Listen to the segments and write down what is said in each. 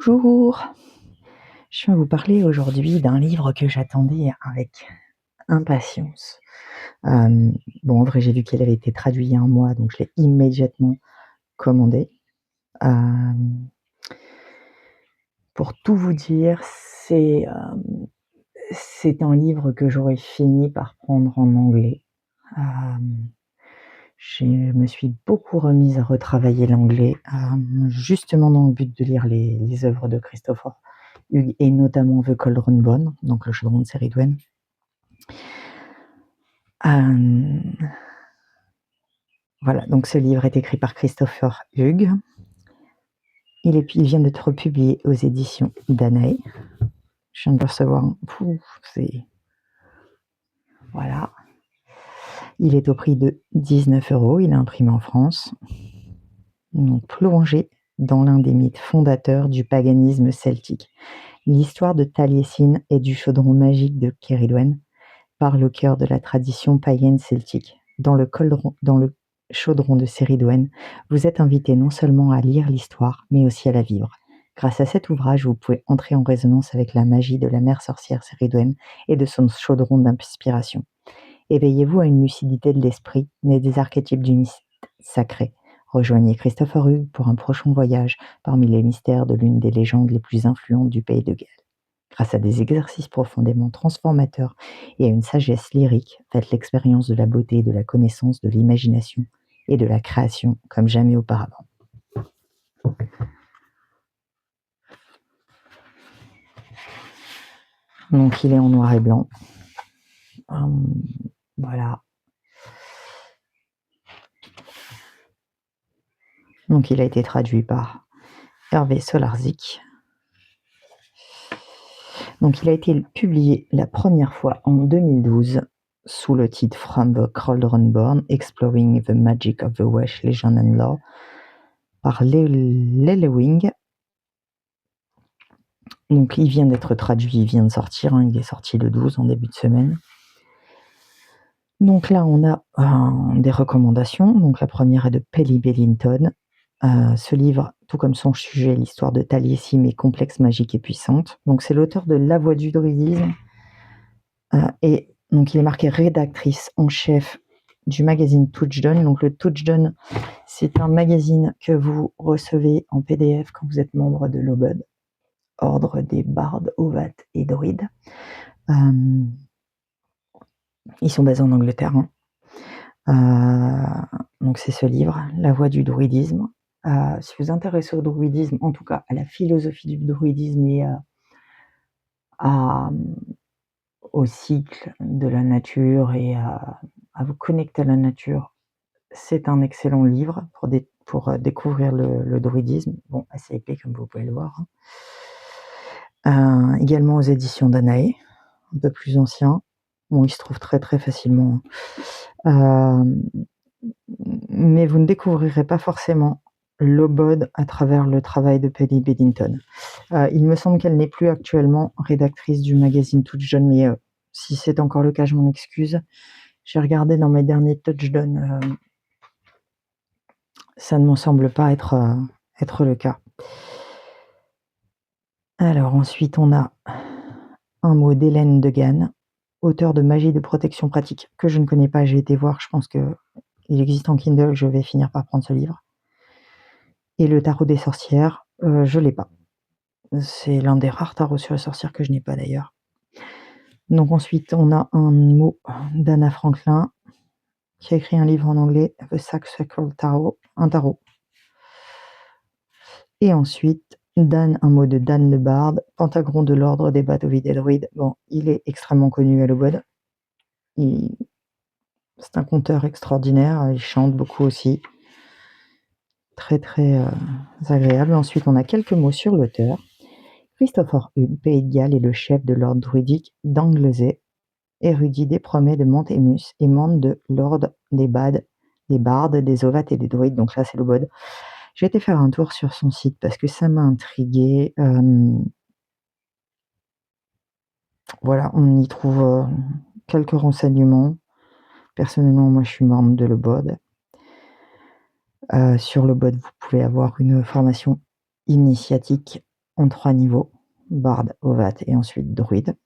Bonjour, je viens vous parler aujourd'hui d'un livre que j'attendais avec impatience. Bon, en vrai, j'ai vu qu'il avait été traduit il y a un mois, donc je l'ai immédiatement commandé. Pour tout vous dire, c'est un livre que j'aurais fini par prendre en anglais. Je me suis beaucoup remise à retravailler l'anglais, justement dans le but de lire les œuvres de Christopher Hughes et notamment The Cauldron Bone, donc le chaudron de Ceridwen. Voilà, donc ce livre est écrit par Christopher Hughes. Il vient d'être publié aux éditions Danae. Je viens de le recevoir. Voilà. Il est au prix de 19 €. Il est imprimé en France. Donc, plongé dans l'un des mythes fondateurs du paganisme celtique. L'histoire de Taliesin et du chaudron magique de Ceridwen parle au cœur de la tradition païenne celtique. Dans le chaudron de Ceridwen, vous êtes invité non seulement à lire l'histoire, mais aussi à la vivre. Grâce à cet ouvrage, vous pouvez entrer en résonance avec la magie de la mère sorcière Ceridwen et de son chaudron d'inspiration. Éveillez-vous à une lucidité de l'esprit, née des archétypes du mythe sacré. Rejoignez Christopher Hughes pour un prochain voyage parmi les mystères de l'une des légendes les plus influentes du pays de Galles. Grâce à des exercices profondément transformateurs et à une sagesse lyrique, faites l'expérience de la beauté, de la connaissance, de l'imagination et de la création comme jamais auparavant. Donc il est en noir et blanc. Voilà. Donc il a été traduit par Hervé Solarzik. Donc il a été publié la première fois en 2012 sous le titre From the Cauldron Born, Exploring the Magic of the Welsh Legend and Lore par Lelewing. Donc il vient d'être traduit, il vient de sortir, il est sorti le 12 en début de semaine. Donc là on a des recommandations. Donc la première est de Pelly Bellington. Ce livre, tout comme son sujet, l'histoire de Taliesin est complexe, magique et puissante. Donc c'est l'auteur de La Voix du druidisme. Et donc il est marqué rédactrice en chef du magazine Touchstone. Donc le Touchstone, c'est un magazine que vous recevez en PDF quand vous êtes membre de l'Obod, ordre des bardes, ovates et druides. Ils sont basés en Angleterre. Donc c'est ce livre, La Voix du druidisme. Si vous vous intéressez au druidisme, en tout cas à la philosophie du druidisme et au cycle de la nature et à vous connecter à la nature, c'est un excellent livre pour découvrir le druidisme. Bon, assez épais comme vous pouvez le voir. Également aux éditions Danae, un peu plus ancien. Bon, il se trouve très très facilement. Mais vous ne découvrirez pas forcément l'Obod à travers le travail de Pelly Bellington. Il me semble qu'elle n'est plus actuellement rédactrice du magazine Touchstone, mais si c'est encore le cas, je m'en excuse. J'ai regardé dans mes derniers Touchstone, ça ne me semble pas être le cas. Alors ensuite, on a un mot d'Hélène Degan, auteure de Magie de protection pratique, que je ne connais pas, j'ai été voir, je pense qu'il existe en Kindle, je vais finir par prendre ce livre. Et le tarot des sorcières, je l'ai pas. C'est l'un des rares tarots sur les sorcières que je n'ai pas d'ailleurs. Donc ensuite, on a un mot d'Anna Franklin, qui a écrit un livre en anglais, The Sacred Tarot, un tarot. Et ensuite, un mot de Dan le Barde, Pentagon de l'ordre des Badovides et druides. Bon, il est extrêmement connu à l'Obod. C'est un conteur extraordinaire, il chante beaucoup aussi. Très très agréable. Ensuite, on a quelques mots sur l'auteur. Christopher Hughes, Pays de Galles, est le chef de l'ordre druidique d'Anglesey, érudit des promets de Montémus et membre de l'ordre des bardes, des ovates et des druides. Donc là, c'est l'Obod. J'ai été faire un tour sur son site parce que ça m'a intriguée. Voilà, on y trouve quelques renseignements. Personnellement, moi, je suis membre de l'Obod. Sur l'Obod, vous pouvez avoir une formation initiatique en 3 niveaux, Bard, Ovat et ensuite Druide,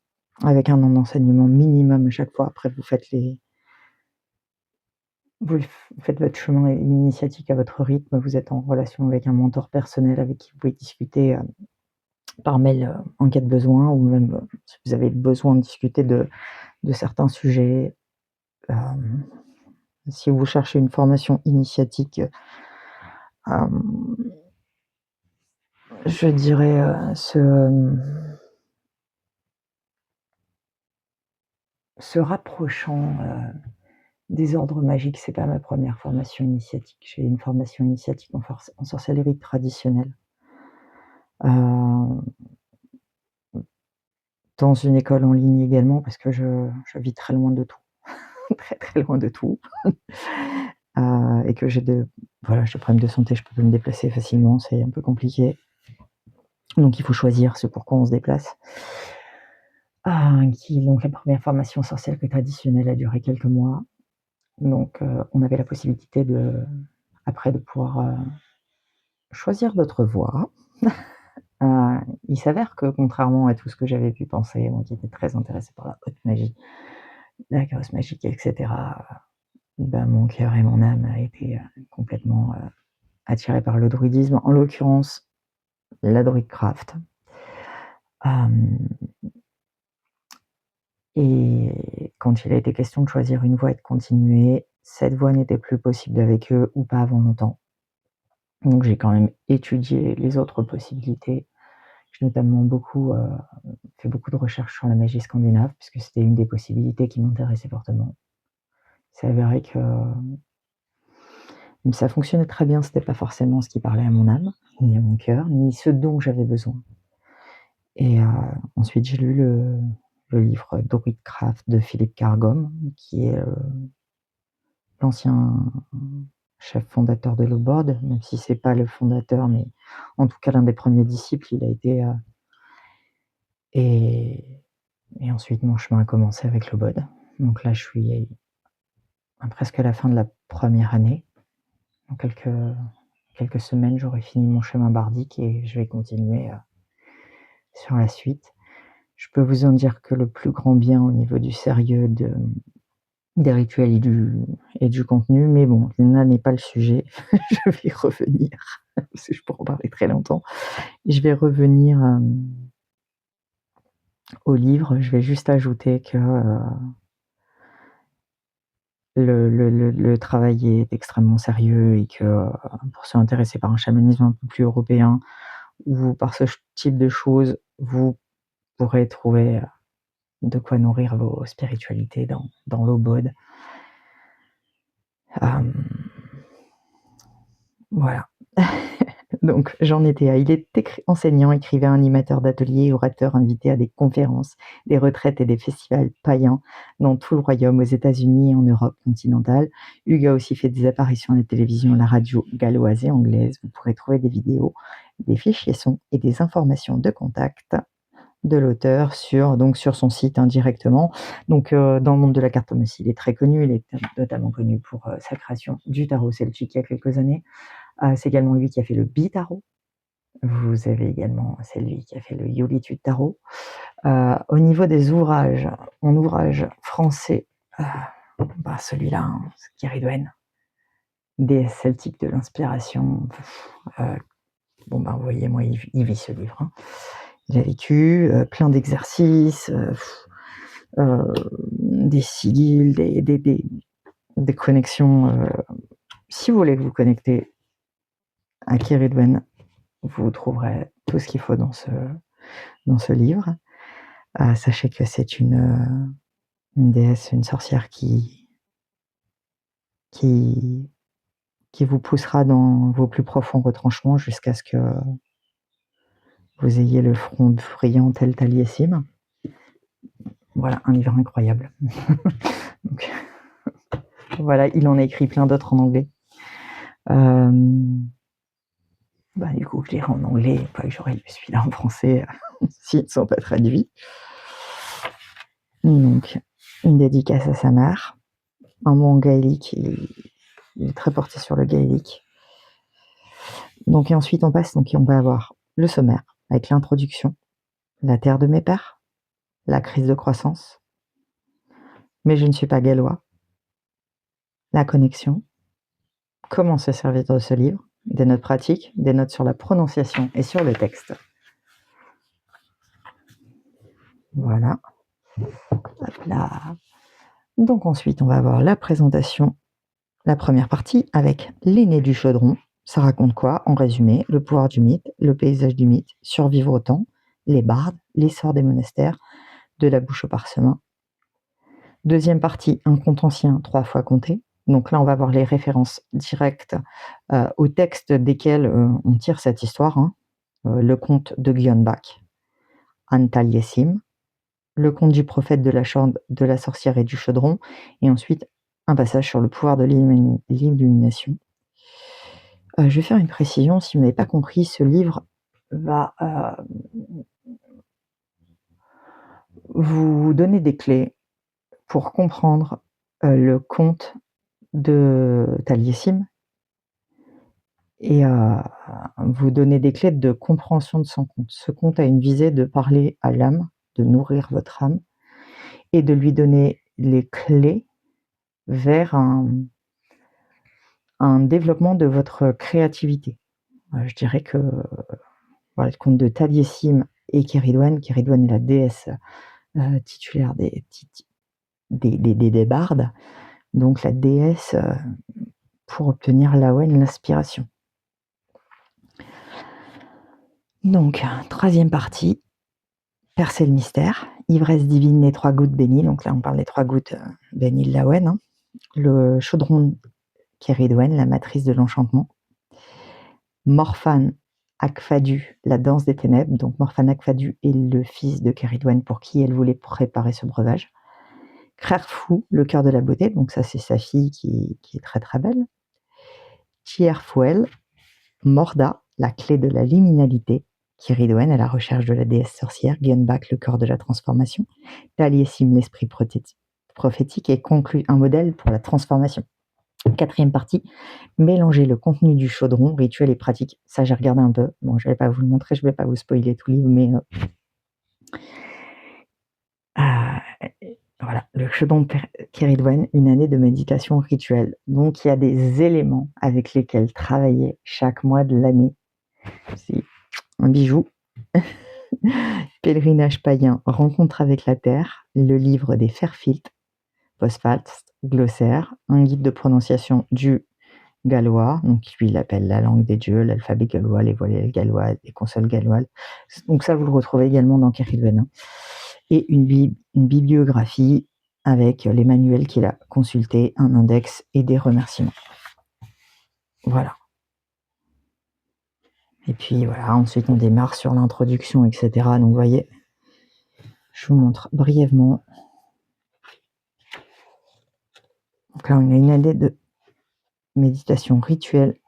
avec un an d'enseignement minimum à chaque fois. Après vous faites votre chemin initiatique à votre rythme, vous êtes en relation avec un mentor personnel avec qui vous pouvez discuter, par mail, en cas de besoin ou même, si vous avez besoin de discuter de certains sujets. Si vous cherchez une formation initiatique, je dirais, se rapprochant, des ordres magiques, c'est pas ma première formation initiatique. J'ai une formation initiatique en sorcellerie traditionnelle, heu, dans une école en ligne également parce que je vis très loin de tout, très, très loin de tout, et que j'ai des problèmes de santé, je peux pas me déplacer facilement, c'est un peu compliqué. Donc il faut choisir ce pourquoi on se déplace. Donc la première formation sorcellerie traditionnelle a duré quelques mois. Donc on avait la possibilité après de pouvoir, choisir d'autres voies. Il s'avère que contrairement à tout ce que j'avais pu penser, moi qui étais très intéressée par la haute magie, la grosse magique et cetera, mon cœur et mon âme a été, complètement, attirés par le druidisme, en l'occurrence la druidcraft. Hem Et quand il a été question de choisir une voie et de continuer, cette voie n'était plus possible avec eux ou pas avant longtemps. Donc j'ai quand même étudié les autres possibilités. J'ai notamment fait beaucoup de recherches sur la magie scandinave puisque c'était une des possibilités qui m'intéressait fortement. Il s'est avéré que ça fonctionnait très bien, c'était pas forcément ce qui parlait à mon âme, ni à mon cœur, ni ce dont j'avais besoin. Et ensuite j'ai lu le livre Druidcraft de Philippe Cargom, qui est, l'ancien chef fondateur de l'O-Board, même si c'est pas le fondateur, mais en tout cas l'un des premiers disciples, il a été, et ensuite mon chemin a commencé avec l'O-Board. Donc là, je suis presque à la fin de la première année. Dans quelques semaines, j'aurai fini mon chemin bardique et je vais continuer, sur la suite. Je peux vous en dire que le plus grand bien au niveau du sérieux des rituels et du contenu, mais bon, là n'est pas le sujet. Je vais y revenir, parce que je pourrais en parler très longtemps. Je vais revenir, au livre. Je vais juste ajouter que, le travail est extrêmement sérieux et que, pour ceux intéressés par un chamanisme un peu plus européen ou par ce type de choses, vous pourrez trouver, de quoi nourrir vos spiritualités dans l'O-Bod. Voilà. Donc j'en étais à il est enseignant, écrivain, animateur d'ateliers, orateur invité à des conférences, des retraites et des festivals païens dans tout le royaume, aux États-Unis et en Europe continentale. Hugues a aussi fait des apparitions à la télévision, à la radio galloise et anglaise. Vous pourrez trouver des vidéos, des fichiers sons et des informations de contact de l'auteur sur son site indirectement. Donc dans le monde de la cartomancie, il est très connu. Il est notamment connu pour sa création du tarot celtique il y a quelques années. C'est également lui qui a fait le Bitarot. Vous avez également, c'est lui qui a fait le Yolitude Tarot. Au niveau des ouvrages, en ouvrage français, celui-là, Keridwen, déesse celtique de l'inspiration. Vous voyez, moi, il vit ce livre. Hein. Il a vécu plein d'exercices, des sigils, des connexions. Si vous voulez vous connecter à Keridwen, vous trouverez tout ce qu'il faut dans ce livre. Sachez que c'est une déesse, une sorcière qui vous poussera dans vos plus profonds retranchements jusqu'à ce que vous ayez le front brillant tel Taliesim. Voilà, un livre incroyable. Donc, voilà, il en a écrit plein d'autres en anglais. Du coup, je lirai en anglais, une fois que j'aurai lu celui-là en français, s'ils ne sont pas traduits. Donc, une dédicace à sa mère. Un mot en gaélique, il est très porté sur le gaélique. Donc, et ensuite, on va avoir le sommaire. avec l'introduction, la terre de mes pères, la crise de croissance, mais je ne suis pas gallois, la connexion, comment se servir de ce livre, des notes pratiques, des notes sur la prononciation et sur le texte. Voilà. Hop là. Donc ensuite, on va avoir la présentation, la première partie avec l'aîné du chaudron. Ça raconte quoi? En résumé, le pouvoir du mythe, le paysage du mythe, survivre au temps, les bardes, l'essor des monastères, de la bouche au parchemin. Deuxième partie, un conte ancien 3 fois compté. Donc là, on va voir les références directes aux textes desquels on tire cette histoire. Le conte de Gyeonbak, An Taliesim, le conte du prophète de la sorcière et du chaudron, et ensuite un passage sur le pouvoir de l'illumination. Je vais faire une précision, si vous n'avez pas compris, ce livre va vous donner des clés pour comprendre le conte de Taliesim et vous donner des clés de compréhension de son conte. Ce conte a une visée de parler à l'âme, de nourrir votre âme et de lui donner les clés vers un développement de votre créativité. Je dirais que voilà, le conte de Taliesim et Kéridouane. Kéridouane est la déesse titulaire des bardes, donc la déesse pour obtenir l'Awen, l'inspiration. Donc, troisième partie, percer le mystère, ivresse divine, les 3 gouttes bénies. Donc là, on parle des 3 gouttes bénies de l'Awen. Le chaudron Kéridouane, la matrice de l'enchantement. Morphan Akfadu, la danse des ténèbres. Donc Morphan Akfadu est le fils de Kéridouane pour qui elle voulait préparer ce breuvage. Krerfou, le cœur de la beauté. Donc ça, c'est sa fille qui est très très belle. Tierfuel, Morda, la clé de la liminalité. Kéridouane, à la recherche de la déesse sorcière. Gyeonbak, le corps de la transformation. Taliesim, l'esprit prophétique, et conclut un modèle pour la transformation. 4e partie, mélanger le contenu du chaudron, rituel et pratique. Ça, j'ai regardé un peu. Bon, je ne vais pas vous le montrer, je ne vais pas vous spoiler tout le livre, mais voilà, le chaudron de Kéridouane, une année de méditation rituelle. Donc, il y a des éléments avec lesquels travailler chaque mois de l'année. C'est un bijou. Pèlerinage païen, rencontre avec la terre, le livre des Fairfield, postface, glossaire, un guide de prononciation du gallois, donc lui il appelle la langue des dieux, l'alphabet gallois, les voyelles galloises, les consonnes galloises. Donc ça, vous le retrouvez également dans Kéridouane. Et une bibliographie avec les manuels qu'il a consultés, un index et des remerciements. Voilà. Et puis voilà, ensuite on démarre sur l'introduction, etc. Donc vous voyez, je vous montre brièvement. Donc là, on a une année de méditation rituelle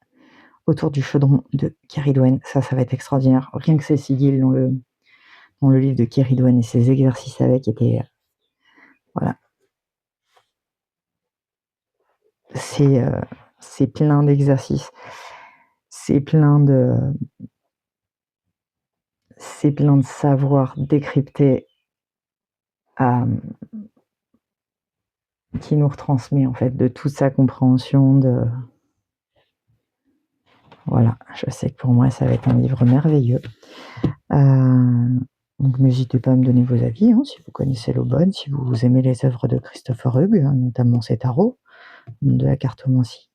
autour du chaudron de Kéridouane. Ça va être extraordinaire. Rien que ces sigils dans le livre de Kéridouane et ses exercices avec étaient... voilà. C'est plein d'exercices. C'est plein de savoir décrypter qui nous retransmet en fait de toute sa compréhension de... Voilà, je sais que pour moi ça va être un livre merveilleux. Donc n'hésitez pas à me donner vos avis, si vous connaissez l'Aubonne, si vous aimez les œuvres de Christopher Hughes, notamment ses tarots, de la cartomancie.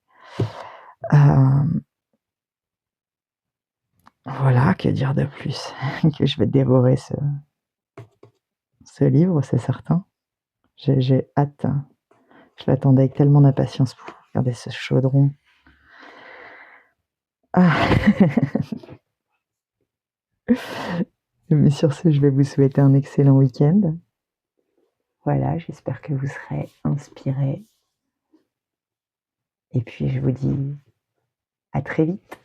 Voilà, que dire de plus que je vais dévorer ce livre, c'est certain. J'ai hâte. Je l'attendais avec tellement d'impatience pour regarder ce chaudron. Mais sur ce, je vais vous souhaiter un excellent week-end. Voilà, j'espère que vous serez inspirés. Et puis, je vous dis à très vite.